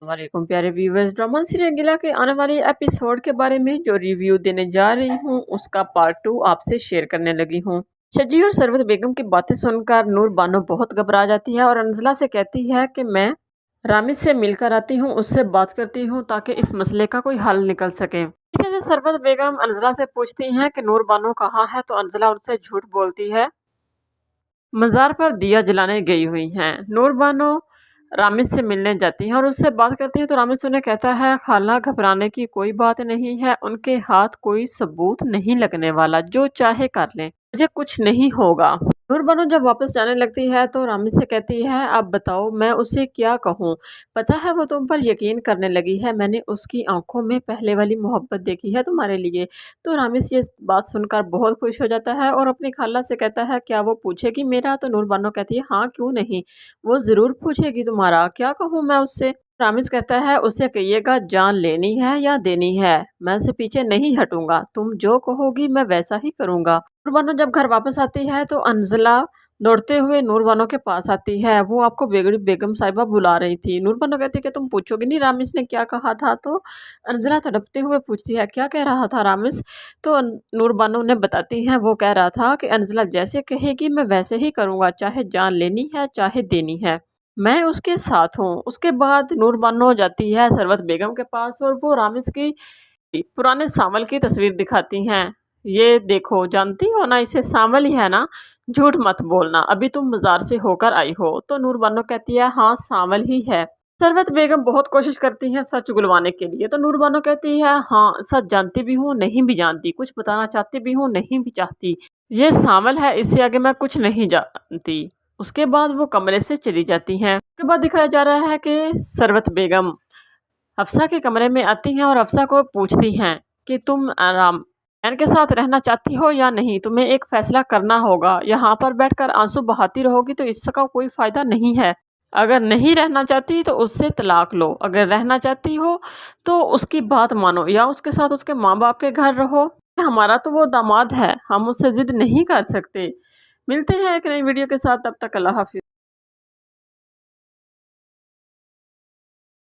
वालेकुम प्यारे viewers. Drama serial गिला के आने वाले एपिसोड के बारे में जो रिव्यू देने जा रही हूँ उसका पार्ट 2 आपसे शेयर करने लगी हूँ। शजी और सरवत बेगम की बातें सुनकर नूर बानो बहुत घबरा जाती है और अंजला से कहती है कि मैं रामिद से मिलकर आती हूँ, उससे बात करती हूँ ताकि इस मसले का कोई हल निकल सके। पीछे से सरवत बेगम अंजला से पूछती हैं कि नूर बानो कहाँ है, तो अंजला उनसे झूठ बोलती है, मज़ार पर दिया जलाने गई हुई हैं। नूर बानो रामिद से मिलने जाती हैं और उससे बात करती हैं तो रामिद उन्हें कहता है, खाला घबराने की कोई बात नहीं है, उनके हाथ कोई सबूत नहीं लगने वाला, जो चाहे कर लें, मुझे कुछ नहीं होगा। नूर बानो जब वापस जाने लगती है तो रामिद से कहती है, अब बताओ मैं उसे क्या कहूँ, पता है वो तुम पर यकीन करने लगी है, मैंने उसकी आंखों में पहले वाली मोहब्बत देखी है तुम्हारे लिए। तो रामिद ये बात सुनकर बहुत खुश हो जाता है और अपनी खाला से कहता है, क्या वो पूछेगी मेरा? तो नूर बानो कहती है, हाँ क्यों नहीं, वो ज़रूर पूछेगी तुम्हारा, क्या कहूँ मैं उससे? रामिज कहता है, उससे कहिएगा जान लेनी है या देनी है, मैं उससे पीछे नहीं हटूंगा, तुम जो कहोगी मैं वैसा ही करूंगा। नूर बानो जब घर वापस आती है तो अंजला दौड़ते हुए नूर बानो के पास आती है, वो आपको बेगम साहिबा बुला रही थी। नूर बानो कहती है कि तुम पूछोगी नहीं रामिज ने क्या कहा था? तो अंजला तड़पते हुए पूछती है, क्या कह रहा था रामिज? तो नूर बानो ने बताती है, वो कह रहा था कि अंजला जैसे कहेगी मैं वैसे ही करूँगा, चाहे जान लेनी है चाहे देनी है, मैं उसके साथ हूँ। उसके बाद नूर बानो जाती है सरवत बेगम के पास और वो रामिज की पुराने सावल की तस्वीर दिखाती हैं। ये देखो, जानती हो ना इसे, सावल ही है ना, झूठ मत बोलना, अभी तुम मज़ार से होकर आई हो। तो नूर बानो कहती है, हाँ सावल ही है। सरवत बेगम बहुत कोशिश करती हैं सच उगलवाने के लिए, तो नूर बानो कहती है, हाँ सच जानती भी हूँ नहीं भी जानती, कुछ बताना चाहती भी हूँ नहीं भी चाहती, ये सावल है, इससे आगे मैं कुछ नहीं जानती। उसके बाद वो कमरे से चली जाती हैं। उसके बाद दिखाया जा रहा है कि सरवत बेगम हफ्सा के कमरे में आती हैं और हफ्सा को पूछती हैं कि तुम आराम एन के साथ रहना चाहती हो या नहीं, तुम्हें एक फैसला करना होगा, यहाँ पर बैठकर आंसू बहाती रहोगी तो इसका कोई फ़ायदा नहीं है, अगर नहीं रहना चाहती तो उससे तलाक लो, अगर रहना चाहती हो तो उसकी बात मानो या उसके साथ उसके माँ बाप के घर रहो, हमारा तो वो दामाद है, हम उससे ज़िद नहीं कर सकते। मिलते हैं एक नई वीडियो के साथ, तब तक अल्लाह हाफिज़।